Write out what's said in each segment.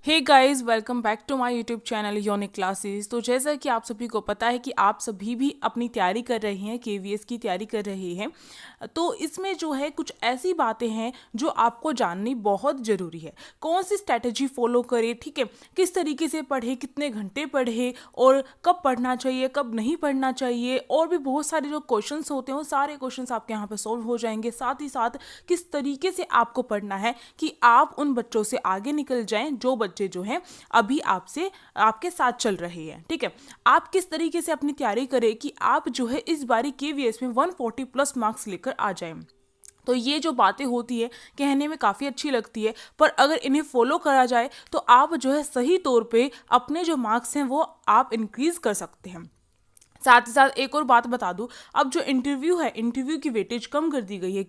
Hey guys, welcome back to my YouTube channel unique classes. तो जैसा कि आप सभी को पता है कि आप सभी भी अपनी तैयारी कर रहे हैं, केवीएस की तैयारी कर रहे हैं। तो इसमें जो है कुछ ऐसी बातें हैं जो आपको जाननी बहुत ज़रूरी है। कौन सी स्ट्रैटेजी फॉलो करें, ठीक है, किस तरीके से पढ़े, कितने घंटे पढ़े और कब पढ़ना चाहिए, कब नहीं पढ़ना चाहिए, और भी बहुत सारे जो क्वेश्चंस होते हैं वो सारे क्वेश्चंस आपके यहाँ पर सॉल्व हो जाएंगे। साथ ही साथ किस तरीके से आपको पढ़ना है कि आप उन बच्चों से आगे निकल जाएं जो बच्चे जो हैं अभी आपसे आपके साथ चल रहे हैं। ठीक है, आप किस तरीके से अपनी तैयारी करें कि आप जो है इस बारी केवीएस में 140 प्लस मार्क्स लेकर आ जाएं। तो ये जो बातें होती है कहने में काफ़ी अच्छी लगती है, पर अगर इन्हें फॉलो करा जाए तो आप जो है सही तौर पे अपने जो मार्क्स हैं वो आप इंक्रीज कर सकते हैं। साथ ही साथ एक और बात बता दूं, अब जो इंटरव्यू है, इंटरव्यू की वेटेज कम कर दी गई है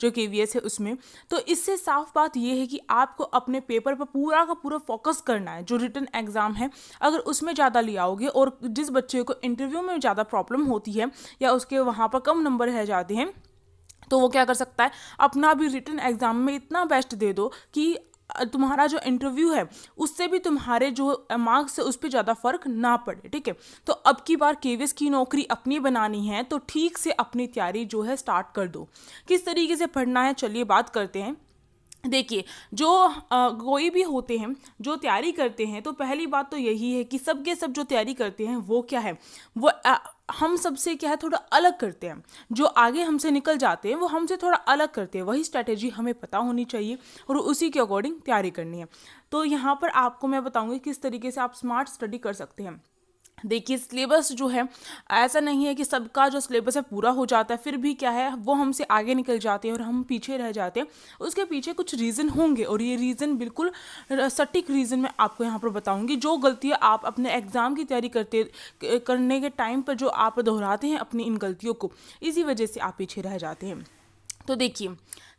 जो केवीएस है उसमें। तो इससे साफ बात यह है कि आपको अपने पेपर पर पूरा का पूरा फोकस करना है। जो रिटन एग्जाम है अगर उसमें ज़्यादा ले आओगे और जिस बच्चे को इंटरव्यू में ज़्यादा प्रॉब्लम होती है या उसके वहाँ पर कम नंबर रह जाते हैं, तो वो क्या कर सकता है, अपना भी रिटन एग्जाम में इतना बेस्ट दे दो कि तुम्हारा जो इंटरव्यू है उससे भी तुम्हारे जो मार्क्स है उस पर ज़्यादा फर्क ना पड़े। ठीक है, तो अब की बार केवीएस की नौकरी अपनी बनानी है तो ठीक से अपनी तैयारी जो है स्टार्ट कर दो। किस तरीके से पढ़ना है चलिए बात करते हैं। देखिए, जो कोई भी होते हैं जो तैयारी करते हैं, तो पहली बात तो यही है कि सबके सब जो तैयारी करते हैं वो क्या है, वो हम सबसे क्या है थोड़ा अलग करते हैं। जो आगे हमसे निकल जाते हैं वो हमसे थोड़ा अलग करते हैं। वही स्ट्रैटेजी हमें पता होनी चाहिए और उसी के अकॉर्डिंग तैयारी करनी है। तो यहाँ पर आपको मैं बताऊँगी किस तरीके से आप स्मार्ट स्टडी कर सकते हैं। देखिए, सिलेबस जो है ऐसा नहीं है कि सबका जो सिलेबस है पूरा हो जाता है, फिर भी क्या है वो हमसे आगे निकल जाते हैं और हम पीछे रह जाते हैं। उसके पीछे कुछ रीज़न होंगे और ये रीज़न बिल्कुल सटीक रीज़न मैं आपको यहाँ पर बताऊँगी। जो गलतियाँ आप अपने एग्ज़ाम की तैयारी करने के टाइम पर जो आप दोहराते हैं अपनी इन गलतियों को, इसी वजह से आप पीछे रह जाते हैं। तो देखिए,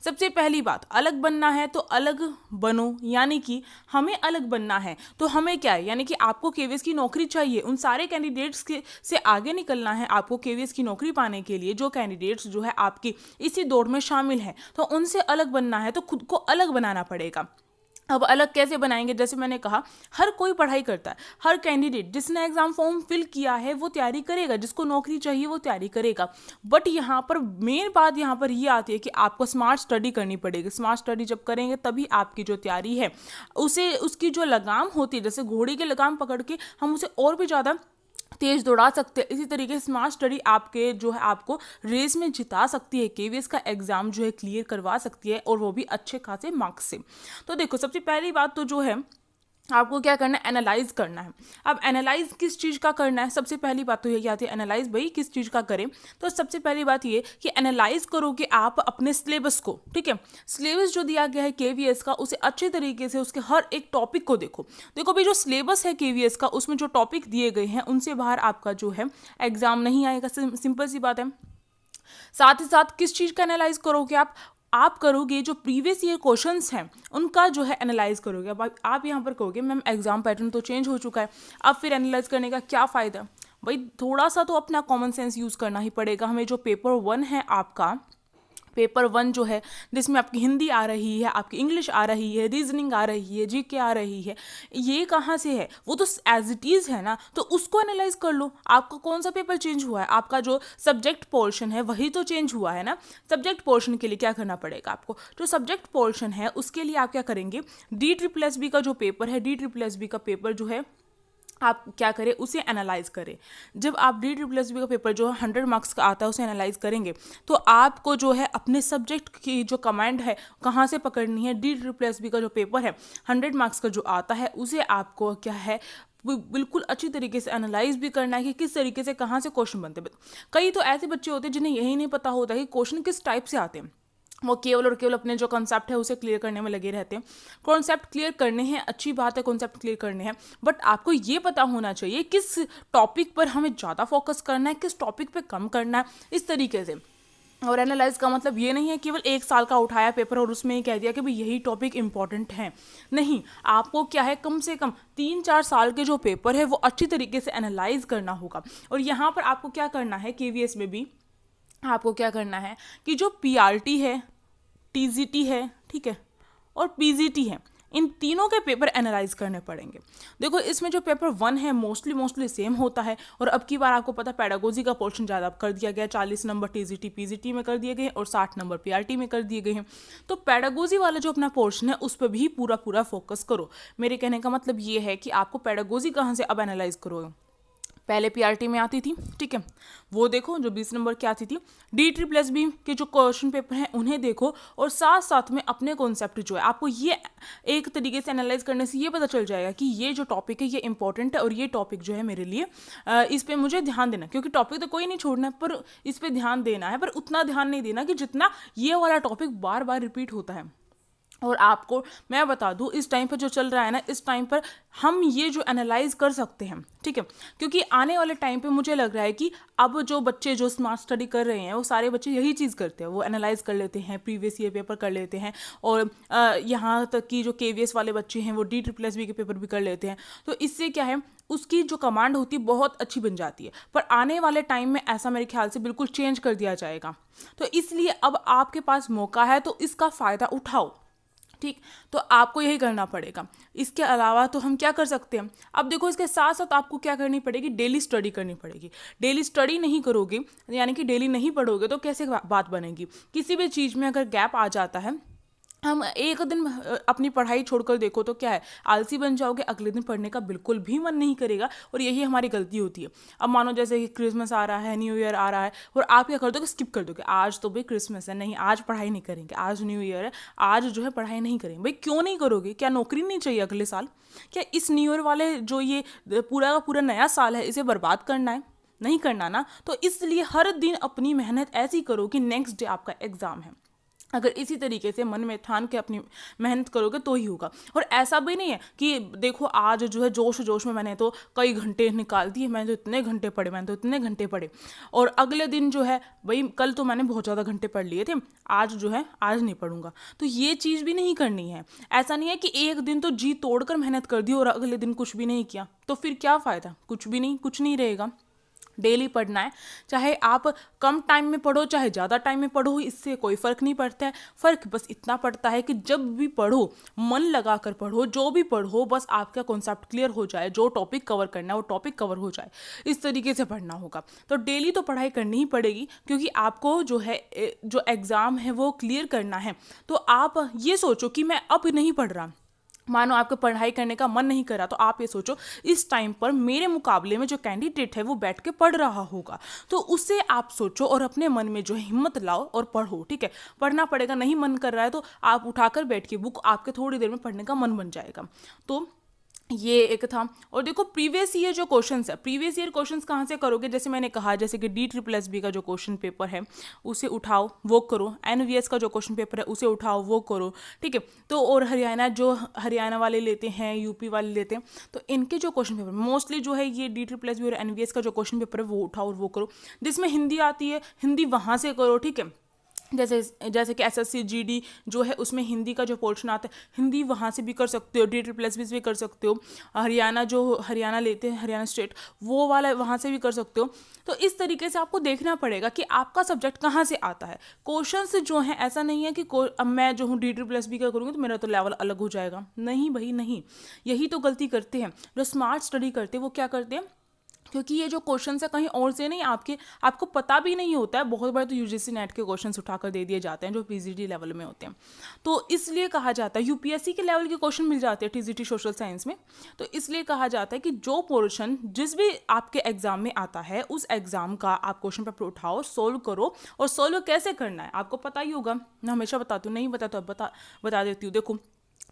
सबसे पहली बात, अलग बनना है तो अलग बनो। यानी कि हमें अलग बनना है तो हमें क्या है, यानी कि आपको केवीएस की नौकरी चाहिए। उन सारे कैंडिडेट्स से आगे निकलना है आपको केवीएस की नौकरी पाने के लिए। जो कैंडिडेट्स जो है आपकी इसी दौड़ में शामिल हैं, तो उनसे अलग बनना है तो खुद को अलग बनाना पड़ेगा। अब अलग कैसे बनाएंगे, जैसे मैंने कहा, हर कोई पढ़ाई करता है। हर कैंडिडेट जिसने एग्जाम फॉर्म फिल किया है वो तैयारी करेगा, जिसको नौकरी चाहिए वो तैयारी करेगा। बट यहाँ पर मेन बात यहाँ पर ये आती है कि आपको स्मार्ट स्टडी करनी पड़ेगी। स्मार्ट स्टडी जब करेंगे तभी आपकी जो तैयारी है उसे उसकी जो लगाम होती है, जैसे घोड़ी की लगाम पकड़ के हम उसे और भी ज़्यादा तेज दौड़ा सकते हैं, इसी तरीके से स्मार्ट स्टडी आपके जो है आपको रेस में जिता सकती है, केवीएस का एग्जाम जो है क्लियर करवा सकती है, और वो भी अच्छे खासे मार्क्स से। तो देखो, सबसे पहली बात तो जो है आपको क्या करना है, एनालाइज करना है। अब एनालाइज किस चीज़ का करना है, सबसे पहली बात तो यही आती है, एनालाइज भाई किस चीज़ का करें। तो सबसे पहली बात ये कि एनालाइज करो कि आप अपने सिलेबस को, ठीक है, सिलेबस जो दिया गया है केवीएस का उसे अच्छे तरीके से उसके हर एक टॉपिक को देखो। देखो भाई, जो सिलेबस है केवीएस का उसमें जो टॉपिक दिए गए हैं उनसे बाहर आपका जो है एग्जाम नहीं आएगा, सिंपल सी बात है। साथ ही साथ किस चीज़ का एनालाइज करोगे आप करोगे जो प्रीवियस ईयर क्वेश्चंस हैं उनका जो है एनालाइज करोगे। अब आप यहाँ पर कहोगे मैम एग्जाम पैटर्न तो चेंज हो चुका है, अब फिर एनालाइज करने का क्या फ़ायदा। भाई, थोड़ा सा तो अपना कॉमन सेंस यूज़ करना ही पड़ेगा हमें। जो पेपर 1 है आपका, पेपर 1 जो है जिसमें आपकी हिंदी आ रही है, आपकी इंग्लिश आ रही है, रीजनिंग आ रही है, जीके आ रही है, ये कहाँ से है, वो तो एज इट इज़ है ना। तो उसको एनालाइज कर लो। आपका कौन सा पेपर चेंज हुआ है, आपका जो सब्जेक्ट पोर्शन है वही तो चेंज हुआ है ना। सब्जेक्ट पोर्शन के लिए क्या करना पड़ेगा आपको, जो सब्जेक्ट पोर्शन है उसके लिए आप क्या करेंगे, DSSB का जो पेपर है, DSSB का पेपर जो है आप क्या करें, उसे एनालाइज करें। जब आप DSSB का पेपर जो है 100 मार्क्स का आता है उसे एनालाइज करेंगे तो आपको जो है अपने सब्जेक्ट की जो कमांड है कहाँ से पकड़नी है। DSSB का जो पेपर है 100 मार्क्स का जो आता है उसे आपको क्या है बिल्कुल अच्छी तरीके से एनालाइज भी करना है कि किस तरीके से कहाँ से क्वेश्चन बनते हैं। कई तो ऐसे बच्चे होते हैं जिन्हें यही नहीं पता होता कि क्वेश्चन किस टाइप से आते हैं। वो केवल और केवल अपने जो कॉन्सेप्ट है उसे क्लियर करने में लगे रहते हैं। कॉन्सेप्ट क्लियर करने हैं, अच्छी बात है, कॉन्सेप्ट क्लियर करने हैं, बट आपको ये पता होना चाहिए किस टॉपिक पर हमें ज़्यादा फोकस करना है, किस टॉपिक पे कम करना है, इस तरीके से। और एनालाइज का मतलब ये नहीं है केवल 1 साल का उठाया पेपर और उसमें ही कह दिया कि भाई यही टॉपिक इंपॉर्टेंट है। नहीं, आपको क्या है, कम से कम 3-4 साल के जो पेपर है वो अच्छी तरीके से एनालाइज करना होगा। और यहाँ पर आपको क्या करना है, केवीएस में भी आपको क्या करना है कि जो PRT है, TGT है, ठीक है, और PGT है, इन तीनों के पेपर एनालाइज करने पड़ेंगे। देखो इसमें जो पेपर 1 है मोस्टली सेम होता है, और अब की बार आपको पता पेडागोजी का पोर्शन ज़्यादा कर दिया गया, 40 नंबर टीजीटी पीजीटी में कर दिए गए और 60 नंबर पीआरटी में कर दिए गए हैं। तो पेडागोजी वाला जो अपना पोर्शन है उस पर भी पूरा फोकस करो। मेरे कहने का मतलब ये है कि आपको पेडागोजी कहाँ से अब एनालाइज करो। पहले पीआरटी में आती थी, ठीक है, वो देखो जो 20 नंबर की आती थी। DSSB के जो क्वेश्चन पेपर हैं उन्हें देखो, और साथ साथ में अपने कॉन्सेप्ट जो है आपको ये एक तरीके से एनालाइज करने से ये पता चल जाएगा कि ये जो टॉपिक है ये इंपॉर्टेंट है और ये टॉपिक जो है मेरे लिए इस पर मुझे ध्यान देना, क्योंकि टॉपिक तो कोई नहीं छोड़ना है पर इस पर ध्यान देना है, पर उतना ध्यान नहीं देना कि जितना ये वाला टॉपिक बार बार रिपीट होता है। और आपको मैं बता दूं इस टाइम पर जो चल रहा है ना, इस टाइम पर हम ये जो एनालाइज कर सकते हैं, ठीक है, क्योंकि आने वाले टाइम पे मुझे लग रहा है कि अब जो बच्चे जो स्मार्ट स्टडी कर रहे हैं वो सारे बच्चे यही चीज़ करते हैं, वो एनालाइज कर लेते हैं, प्रीवियस ईयर पेपर कर लेते हैं, और यहाँ तक कि जो KVS वाले बच्चे हैं वो DSSB के पेपर भी कर लेते हैं। तो इससे क्या है, उसकी जो कमांड होती है बहुत अच्छी बन जाती है। पर आने वाले टाइम में ऐसा मेरे ख्याल से बिल्कुल चेंज कर दिया जाएगा। तो इसलिए अब आपके पास मौका है तो इसका फ़ायदा उठाओ, ठीक। तो आपको यही करना पड़ेगा। इसके अलावा तो हम क्या कर सकते हैं, अब देखो इसके साथ साथ आपको क्या करनी पड़ेगी, डेली स्टडी करनी पड़ेगी। डेली स्टडी नहीं करोगे, यानी कि डेली नहीं पढ़ोगे तो कैसे बात बनेगी। किसी भी चीज़ में अगर गैप आ जाता है, हम एक दिन अपनी पढ़ाई छोड़कर देखो तो क्या है, आलसी बन जाओगे, अगले दिन पढ़ने का बिल्कुल भी मन नहीं करेगा, और यही हमारी गलती होती है। अब मानो जैसे कि क्रिसमस आ रहा है, न्यू ईयर आ रहा है, और आप क्या कर दोगे, स्किप कर दोगे, आज तो भाई क्रिसमस है, नहीं आज पढ़ाई नहीं करेंगे, आज न्यू ईयर है, आज जो है पढ़ाई नहीं करेंगे। भाई क्यों नहीं करोगे, क्या नौकरी नहीं चाहिए अगले साल? क्या इस न्यू ईयर वाले जो ये पूरा का पूरा नया साल है इसे बर्बाद करना है? नहीं करना ना। तो इसलिए हर दिन अपनी मेहनत ऐसी करो कि नेक्स्ट डे आपका एग्ज़ाम है। अगर इसी तरीके से मन में ठान के अपनी मेहनत करोगे तो ही होगा। और ऐसा भी नहीं है कि देखो आज जो है जोश में मैंने तो कई घंटे निकाल दिए, मैंने तो इतने घंटे पढ़े, और अगले दिन जो है भाई कल तो मैंने बहुत ज़्यादा घंटे पढ़ लिए थे, आज जो है आज नहीं पढ़ूंगा। तो ये चीज़ भी नहीं करनी है। ऐसा नहीं है कि एक दिन तो जी तोड़कर मेहनत कर दी और अगले दिन कुछ भी नहीं किया, तो फिर क्या फ़ायदा, कुछ भी नहीं, कुछ नहीं रहेगा। डेली पढ़ना है, चाहे आप कम टाइम में पढ़ो चाहे ज़्यादा टाइम में पढ़ो, इससे कोई फ़र्क नहीं पड़ता है। फ़र्क बस इतना पड़ता है कि जब भी पढ़ो मन लगा कर पढ़ो, जो भी पढ़ो बस आपका कॉन्सेप्ट क्लियर हो जाए, जो टॉपिक कवर करना है वो टॉपिक कवर हो जाए, इस तरीके से पढ़ना होगा। तो डेली तो पढ़ाई करनी ही पड़ेगी, क्योंकि आपको जो है जो एग्ज़ाम है वो क्लियर करना है। तो आप ये सोचो कि मैं अब नहीं पढ़ रहा, मानो आपको पढ़ाई करने का मन नहीं करा, तो आप ये सोचो इस टाइम पर मेरे मुकाबले में जो कैंडिडेट है वो बैठ के पढ़ रहा होगा, तो उससे आप सोचो और अपने मन में जो है हिम्मत लाओ और पढ़ो, ठीक है। पढ़ना पड़ेगा, नहीं मन कर रहा है तो आप उठाकर बैठ के बुक, आपके थोड़ी देर में पढ़ने का मन बन जाएगा। तो ये एक था। और देखो प्रीवियस ईयर जो क्वेश्चंस है, प्रीवियस ईयर क्वेश्चंस कहाँ से करोगे, जैसे मैंने कहा जैसे कि DSSB का जो क्वेश्चन पेपर है उसे उठाओ वो करो, NVS का जो क्वेश्चन पेपर है उसे उठाओ वो करो, ठीक है। तो और हरियाणा वाले लेते हैं, यूपी वाले लेते हैं, तो इनके जो क्वेश्चन पेपर मोस्टली जो है ये DSSB और NVS का जो क्वेश्चन पेपर है वो उठाओ और वो करो। जिसमें हिंदी आती है हिंदी वहाँ से करो, ठीक है। जैसे कि SSC GD जो है उसमें हिंदी का जो पोर्शन आता है हिंदी वहाँ से भी कर सकते हो, DSSB भी कर सकते हो। हरियाणा लेते हैं, हरियाणा स्टेट, वो वाला वहाँ से भी कर सकते हो। तो इस तरीके से आपको देखना पड़ेगा कि आपका सब्जेक्ट कहाँ से आता है। क्वेश्चंस जो हैं ऐसा नहीं है कि अब मैं जो हूँ DSSB का करूँगी तो मेरा तो लेवल अलग हो जाएगा, नहीं भाई नहीं। यही तो गलती करते हैं जो स्मार्ट स्टडी करते हैं, वो क्या करते हैं, क्योंकि ये जो क्वेश्चन है कहीं और से नहीं, आपको पता भी नहीं होता है। बहुत बार तो UGC नेट के क्वेश्चंस उठाकर दे दिए जाते हैं जो PGD लेवल में होते हैं, तो इसलिए कहा जाता है UPSC के लेवल के क्वेश्चन मिल जाते हैं TGT सोशल साइंस में। तो इसलिए कहा जाता है कि जो पोर्शन जिस भी आपके एग्जाम में आता है उस एग्जाम का आप क्वेश्चन पेपर उठाओ, सोल्व करो। और सोल्व कैसे करना है आपको पता ही होगा, मैं हमेशा बताती हूँ, नहीं बता तो बता देती हूँ। देखो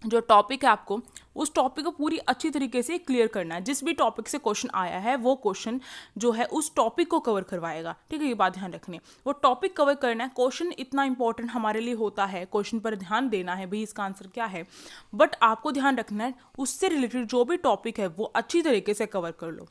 जो टॉपिक है आपको उस टॉपिक को पूरी अच्छी तरीके से क्लियर करना है। जिस भी टॉपिक से क्वेश्चन आया है वो क्वेश्चन जो है उस टॉपिक को कवर करवाएगा, ठीक है। ये बात ध्यान रखनी है, वो टॉपिक कवर करना है। क्वेश्चन इतना इंपॉर्टेंट हमारे लिए होता है, क्वेश्चन पर ध्यान देना है भाई इसका आंसर क्या है, बट आपको ध्यान रखना है उससे रिलेटेड जो भी टॉपिक है वो अच्छी तरीके से कवर कर लो।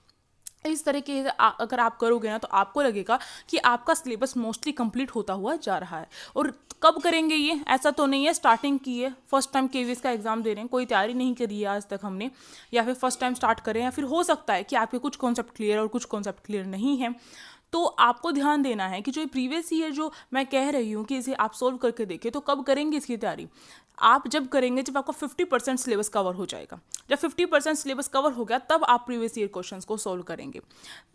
इस तरीके से अगर आप करोगे ना तो आपको लगेगा कि आपका सिलेबस मोस्टली कंप्लीट होता हुआ जा रहा है। और कब करेंगे ये, ऐसा तो नहीं है स्टार्टिंग की है, फर्स्ट टाइम KVS का एग्जाम दे रहे हैं, कोई तैयारी नहीं करी है आज तक हमने, या फिर फर्स्ट टाइम स्टार्ट करें, या फिर हो सकता है कि आपके कुछ कॉन्सेप्ट क्लियर और कुछ कॉन्सेप्ट क्लियर नहीं है। तो आपको ध्यान देना है कि जो प्रीवियस ईयर जो मैं कह रही हूँ कि इसे आप सोल्व करके देखें, तो कब करेंगे इसकी तैयारी? आप जब करेंगे जब आपका 50% सिलेबस कवर हो जाएगा। जब 50% सिलेबस कवर हो गया तब आप प्रीवियस ईयर क्वेश्चंस को सोल्व करेंगे,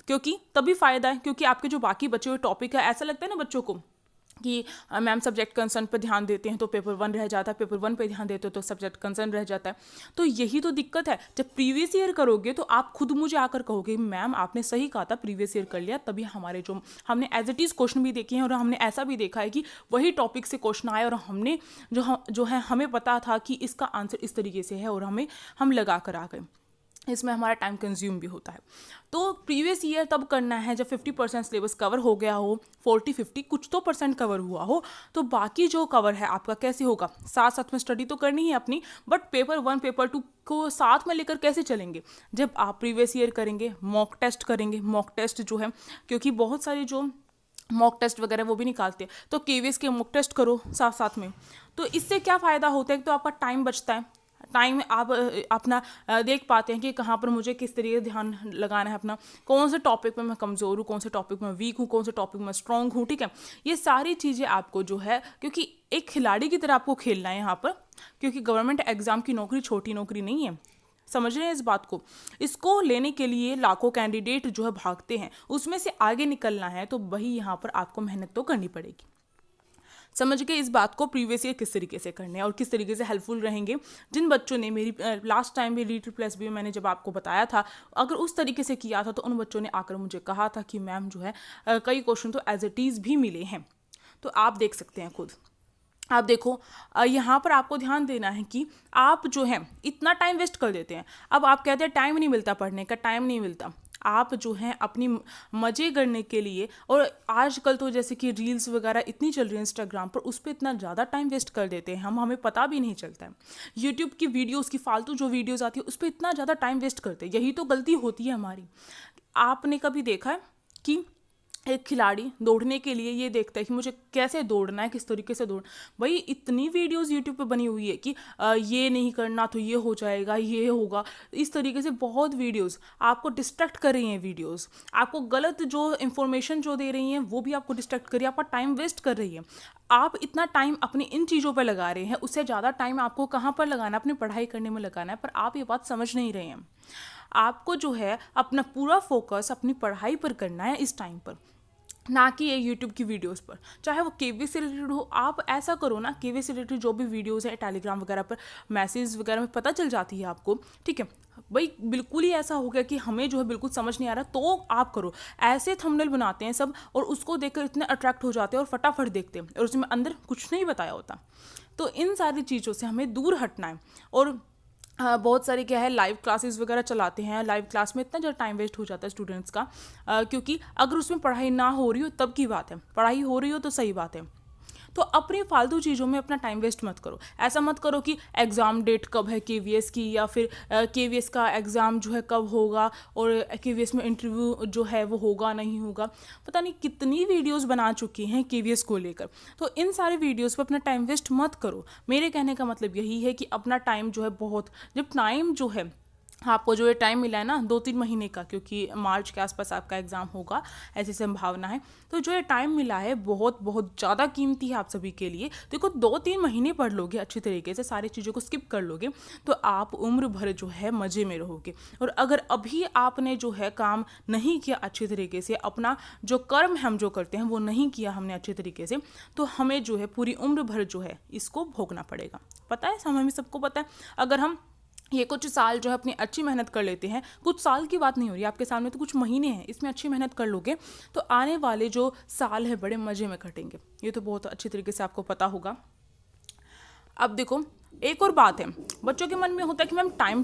क्योंकि तभी फ़ायदा है। क्योंकि आपके जो बाकी बचे हुए टॉपिक है, ऐसा लगता है ना बच्चों को कि मैम सब्जेक्ट कंसर्न पर ध्यान देते हैं तो पेपर 1 रह जाता है, पेपर 1 पे ध्यान देते हो तो सब्जेक्ट कंसर्न रह जाता है। तो यही तो दिक्कत है। जब प्रीवियस ईयर करोगे तो आप खुद मुझे आकर कहोगे मैम आपने सही कहा था, प्रीवियस ईयर कर लिया। तभी हमारे जो हमने एज इट इज़ क्वेश्चन भी देखे हैं और हमने ऐसा भी देखा है कि वही टॉपिक से क्वेश्चन आए और हमने जो है हमें पता था कि इसका आंसर इस तरीके से है और हम लगा कर आ गए। इसमें हमारा टाइम कंज्यूम भी होता है। तो प्रीवियस ईयर तब करना है जब 50% सिलेबस कवर हो गया हो, 40-50 कुछ तो परसेंट कवर हुआ हो। तो बाकी जो कवर है आपका कैसे होगा? साथ साथ में स्टडी तो करनी है अपनी, बट पेपर 1 पेपर 2 को साथ में लेकर कैसे चलेंगे? जब आप प्रीवियस ईयर करेंगे, मॉक टेस्ट करेंगे। मॉक टेस्ट जो है, क्योंकि बहुत सारे जो मॉक टेस्ट वगैरह वो भी निकालते हैं, तो केवीएस के मॉक टेस्ट करो साथ साथ में। तो इससे क्या फ़ायदा होता है? तो आपका टाइम बचता है। टाइम आप अपना देख पाते हैं कि कहाँ पर मुझे किस तरीके से ध्यान लगाना है अपना, कौन से टॉपिक में मैं कमज़ोर हूँ, कौन से टॉपिक में वीक हूँ, कौन से टॉपिक में स्ट्रॉन्ग हूँ। ठीक है, ये सारी चीज़ें आपको जो है, क्योंकि एक खिलाड़ी की तरह आपको खेलना है यहाँ पर, क्योंकि गवर्नमेंट एग्जाम की नौकरी छोटी नौकरी नहीं है। समझ रहे हैं इस बात को? इसको लेने के लिए लाखों कैंडिडेट जो है भागते हैं, उसमें से आगे निकलना है तो वही यहाँ पर आपको मेहनत तो करनी पड़ेगी। समझ के इस बात को प्रीवियस ईयर किस तरीके से करने हैं और किस तरीके से हेल्पफुल रहेंगे। जिन बच्चों ने मेरी लास्ट टाइम भी REET+B मैंने जब आपको बताया था, अगर उस तरीके से किया था तो उन बच्चों ने आकर मुझे कहा था कि मैम जो है कई क्वेश्चन तो एज इट इज़ भी मिले हैं। तो आप देख सकते हैं खुद। आप देखो यहाँ पर आपको ध्यान देना है कि आप जो है इतना टाइम वेस्ट कर देते हैं। अब आप कहते हैं टाइम नहीं मिलता, पढ़ने का टाइम नहीं मिलता। आप जो हैं अपनी मज़े करने के लिए, और आजकल तो जैसे कि रील्स वगैरह इतनी चल रही है इंस्टाग्राम पर, उस पर इतना ज़्यादा टाइम वेस्ट कर देते हैं हमें पता भी नहीं चलता है। यूट्यूब की वीडियोस की फालतू जो वीडियोस आती है उस पर इतना ज़्यादा टाइम वेस्ट करते हैं। यही तो गलती होती है हमारी। आपने कभी देखा है कि एक खिलाड़ी दौड़ने के लिए ये देखता है कि मुझे कैसे दौड़ना है, किस तरीके से दौड़, भाई इतनी वीडियोस यूट्यूब पे बनी हुई है कि ये नहीं करना तो ये हो जाएगा, ये होगा, इस तरीके से बहुत वीडियोस आपको डिस्ट्रैक्ट कर रही हैं। वीडियोस आपको गलत जो इंफॉर्मेशन जो दे रही हैं वो भी आपको डिस्ट्रैक्ट कर रही है, आपका टाइम वेस्ट कर रही है। आप इतना टाइम अपनी इन चीज़ों पर लगा रहे हैं, उससे ज़्यादा टाइम आपको कहाँ पर लगाना है? अपनी पढ़ाई करने में लगाना है। पर आप ये बात समझ नहीं रहे हैं। आपको जो है अपना पूरा फोकस अपनी पढ़ाई पर करना है इस टाइम पर, ना कि ये यूट्यूब की वीडियोस पर। चाहे वो केवीएस से रिलेटेड हो, आप ऐसा करो ना, केवीएस से रिलेटेड जो भी वीडियोस है टेलीग्राम वगैरह पर, मैसेज वगैरह में पता चल जाती है आपको। ठीक है भाई, बिल्कुल ही ऐसा हो गया कि हमें जो है बिल्कुल समझ नहीं आ रहा, तो आप करो। ऐसे थंबनेल बनाते हैं सब और उसको देखकर इतने अट्रैक्ट हो जाते हैं और फटाफट देखते हैं और उसमें अंदर कुछ नहीं बताया होता। तो इन सारी चीज़ों से हमें दूर हटना है। और बहुत सारे क्या है लाइव क्लासेस वगैरह चलाते हैं। लाइव क्लास में इतना ज़्यादा टाइम वेस्ट हो जाता है स्टूडेंट्स का, क्योंकि अगर उसमें पढ़ाई ना हो रही हो तब की बात है, पढ़ाई हो रही हो तो सही बात है। तो अपनी फालतू चीज़ों में अपना टाइम वेस्ट मत करो। ऐसा मत करो कि एग्ज़ाम डेट कब है केवीएस की, या फिर केवीएस का एग्ज़ाम जो है कब होगा, और केवीएस में इंटरव्यू जो है वो होगा नहीं होगा। पता नहीं कितनी वीडियोस बना चुकी हैं केवीएस को लेकर। तो इन सारे वीडियोस पर अपना टाइम वेस्ट मत करो। मेरे कहने का मतलब यही है कि अपना टाइम जो है बहुत, जब टाइम जो है आपको जो ये टाइम मिला है ना 2-3 महीने का, क्योंकि मार्च के आसपास आपका एग्ज़ाम होगा ऐसी संभावना है, तो जो ये टाइम मिला है बहुत बहुत ज़्यादा कीमती है आप सभी के लिए। देखो 2-3 महीने पढ़ लोगे अच्छी तरीके से, सारी चीज़ों को स्किप कर लोगे, तो आप उम्र भर जो है मज़े में रहोगे। और अगर अभी आपने जो है काम नहीं किया अच्छी तरीके से, अपना जो कर्म हम जो करते हैं वो नहीं किया हमने अच्छे तरीके से, तो हमें जो है पूरी उम्र भर जो है इसको भोगना पड़ेगा। पता है, हमें सबको पता है। अगर हम ये कुछ साल जो है अपनी अच्छी मेहनत कर लेते हैं, कुछ साल की बात नहीं हो रही आपके सामने, तो कुछ महीने हैं, इसमें अच्छी मेहनत कर लोगे तो आने वाले जो साल है बड़े मज़े में कटेंगे। ये तो बहुत अच्छी तरीके से आपको पता होगा। अब देखो एक और बात है, बच्चों के मन में होता है कि मैम टाइम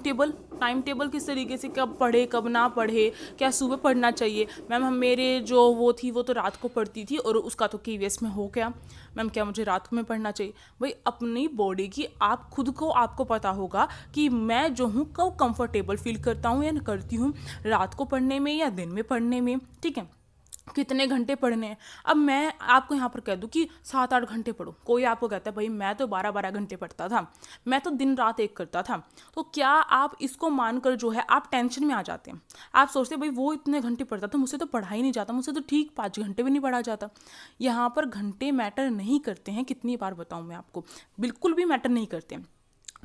टेबल किस तरीके से, कब पढ़े कब ना पढ़े, क्या सुबह पढ़ना चाहिए? मैम हम मेरे जो वो थी वो तो रात को पढ़ती थी और उसका तो केवीएस में हो गया, मैम क्या मुझे रात में पढ़ना चाहिए? भाई अपनी बॉडी की आप खुद को आपको पता होगा कि मैं जो हूँ कब कंफर्टेबल फील करता हूँ या करती हूँ, रात को पढ़ने में या दिन में पढ़ने में। ठीक है, कितने घंटे पढ़ने हैं। अब मैं आपको यहाँ पर कह दूँ कि 7-8 घंटे पढ़ो, कोई आपको कहता है भाई मैं तो 12-12 घंटे पढ़ता था, मैं तो दिन रात एक करता था, तो क्या आप इसको मानकर जो है आप टेंशन में आ जाते हैं। आप सोचते हैं भाई वो इतने घंटे पढ़ता था, मुझसे तो पढ़ा ही नहीं जाता, मुझसे तो ठीक 5 घंटे भी नहीं पढ़ा जाता। यहाँ पर घंटे मैटर नहीं करते हैं, कितनी बार बताऊँ मैं आपको, बिल्कुल भी मैटर नहीं करते हैं।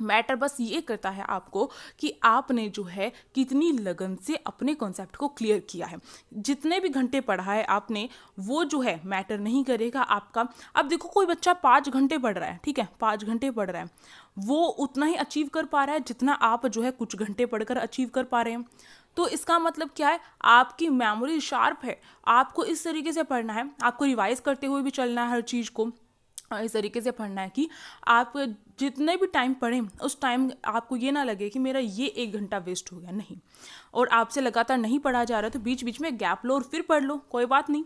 मैटर बस ये करता है आपको कि आपने जो है कितनी लगन से अपने कॉन्सेप्ट को क्लियर किया है। जितने भी घंटे पढ़ा है आपने, वो जो है मैटर नहीं करेगा आपका। अब देखो कोई बच्चा 5 घंटे पढ़ रहा है, ठीक है, 5 घंटे पढ़ रहा है, वो उतना ही अचीव कर पा रहा है जितना आप जो है कुछ घंटे पढ़कर अचीव कर पा रहे हैं। तो इसका मतलब क्या है, आपकी मेमोरी शार्प है, आपको इस तरीके से पढ़ना है, आपको रिवाइज करते हुए भी चलना है हर चीज़ को, इस तरीके से पढ़ना है कि आप जितने भी टाइम पढ़ें उस टाइम आपको ये ना लगे कि मेरा ये 1 घंटा वेस्ट हो गया, नहीं। और आपसे लगातार नहीं पढ़ा जा रहा तो बीच बीच में गैप लो और फिर पढ़ लो, कोई बात नहीं।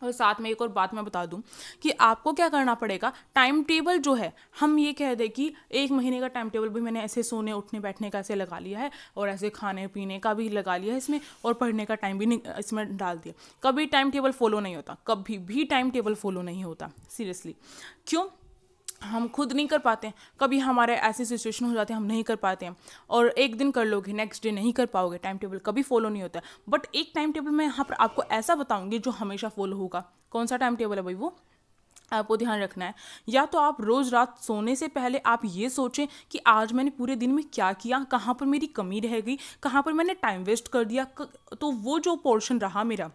और साथ में एक और बात मैं बता दूं कि आपको क्या करना पड़ेगा, टाइम टेबल जो है, हम ये कह दें कि 1 महीने का टाइम टेबल भी मैंने ऐसे सोने उठने बैठने का ऐसे लगा लिया है, और ऐसे खाने पीने का भी लगा लिया है इसमें, और पढ़ने का टाइम भी इसमें डाल दिया। कभी टाइम टेबल फॉलो नहीं होता, कभी भी टाइम टेबल फॉलो नहीं होता, सीरियसली। क्यों? हम खुद नहीं कर पाते हैं, कभी हमारे ऐसी सिचुएशन हो जाते हैं हम नहीं कर पाते हैं, और एक दिन कर लोगे नेक्स्ट डे नहीं कर पाओगे, टाइम टेबल कभी फॉलो नहीं होता। बट एक टाइम टेबल मैं यहाँ पर आपको ऐसा बताऊंगी जो हमेशा फॉलो होगा। कौन सा टाइम टेबल है भाई वो? आपको ध्यान रखना है, या तो आप रोज़ रात सोने से पहले आप ये सोचें कि आज मैंने पूरे दिन में क्या किया, कहाँ पर मेरी कमी रह गई, कहाँ पर मैंने टाइम वेस्ट कर दिया, तो वो जो पोर्शन रहा मेरा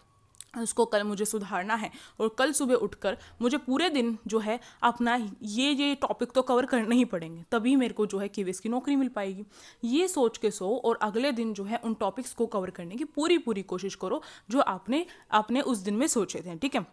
उसको कल मुझे सुधारना है, और कल सुबह उठकर मुझे पूरे दिन जो है अपना ये टॉपिक तो कवर करने ही पड़ेंगे, तभी मेरे को जो है केवीएस की नौकरी मिल पाएगी। ये सोच के सो, और अगले दिन जो है उन टॉपिक्स को कवर करने की पूरी पूरी कोशिश करो जो आपने अपने उस दिन में सोचे थे, ठीक है।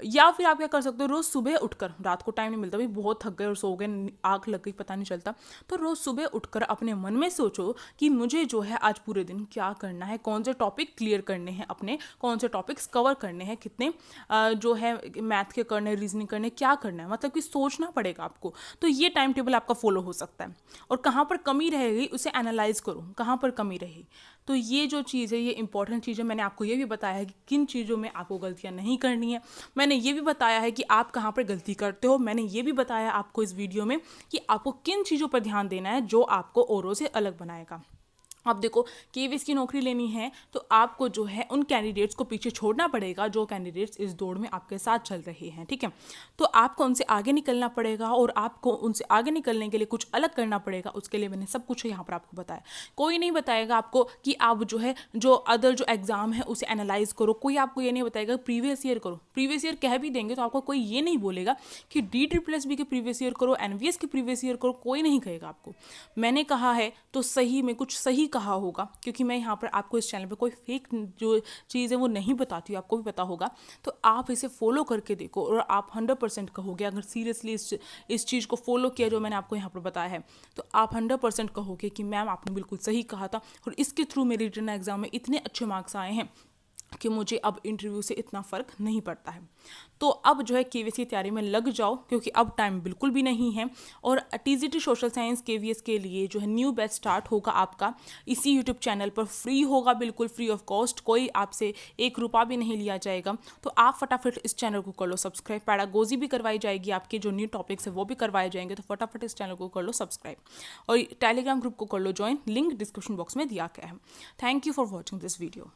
या फिर आप क्या कर सकते हो, रोज़ सुबह उठकर, रात को टाइम नहीं मिलता भाई, बहुत थक गए और सो गए, आँख लग गई पता नहीं चलता, तो रोज़ सुबह उठकर अपने मन में सोचो कि मुझे जो है आज पूरे दिन क्या करना है, कौन से टॉपिक क्लियर करने हैं अपने, कौन से टॉपिक्स कवर करने हैं, कितने जो है मैथ के करने, रीजनिंग करने, क्या करना है, मतलब कि सोचना पड़ेगा आपको। तो ये टाइम टेबल आपका फॉलो हो सकता है। और कहाँ पर कमी रहेगी उसे एनालाइज करो, कहाँ पर कमी रही। तो ये जो चीज़ है, ये इंपॉर्टेंट चीज़ है। मैंने आपको ये भी बताया है कि किन चीज़ों में आपको गलतियाँ नहीं करनी है, मैंने ये भी बताया है कि आप कहाँ पर गलती करते हो, मैंने ये भी बताया आपको इस वीडियो में कि आपको किन चीज़ों पर ध्यान देना है जो आपको औरों से अलग बनाएगा। अब देखो, केवीएस की नौकरी लेनी है तो आपको जो है उन कैंडिडेट्स को पीछे छोड़ना पड़ेगा जो कैंडिडेट्स इस दौड़ में आपके साथ चल रहे हैं, ठीक है। तो आपको उनसे आगे निकलना पड़ेगा, और आपको उनसे आगे निकलने के लिए कुछ अलग करना पड़ेगा। उसके लिए मैंने सब कुछ यहाँ पर आपको बताया। कोई नहीं बताएगा आपको कि आप जो है जो अदर जो एग्ज़ाम है उसे एनालाइज करो, कोई आपको ये नहीं बताएगा प्रीवियस ईयर करो। प्रीवियस ईयर कह भी देंगे तो आपको कोई ये नहीं बोलेगा कि DSSB के प्रीवियस ईयर करो, NVS के प्रीवियस ईयर करो, कोई नहीं कहेगा आपको। मैंने कहा है तो सही में कुछ सही कहा होगा, क्योंकि मैं यहाँ पर आपको इस चैनल पे कोई फेक जो चीज़ है वो नहीं बताती हूँ, आपको भी पता होगा। तो आप इसे फॉलो करके देखो, और आप 100% कहोगे, अगर सीरियसली इस चीज़ को फॉलो किया जो मैंने आपको यहाँ पर बताया है, तो आप 100% कहोगे कि मैम आपने बिल्कुल सही कहा था, और इसके थ्रू मेरे रिटन एग्जाम में इतने अच्छे मार्क्स आए हैं कि मुझे अब इंटरव्यू से इतना फ़र्क नहीं पड़ता है। तो अब जो है केवीएस की तैयारी में लग जाओ, क्योंकि अब टाइम बिल्कुल भी नहीं है। और टीजीटी सोशल साइंस केवीएस के लिए जो है न्यू बैच स्टार्ट होगा आपका इसी यूट्यूब चैनल पर, फ्री होगा, बिल्कुल फ्री ऑफ कॉस्ट, कोई आपसे 1 रुपया भी नहीं लिया जाएगा। तो आप फटाफट इस चैनल को कर लो सब्सक्राइब, पैडागोजी भी करवाई जाएगी, आपके जो न्यू टॉपिक्स है वो भी करवाए जाएंगे। तो फटाफट इस चैनल को कर लो सब्सक्राइब, और टेलीग्राम ग्रुप को कर लो ज्वाइन, लिंक डिस्क्रिप्शन बॉक्स में दिया गया है। Thank you for watching this video.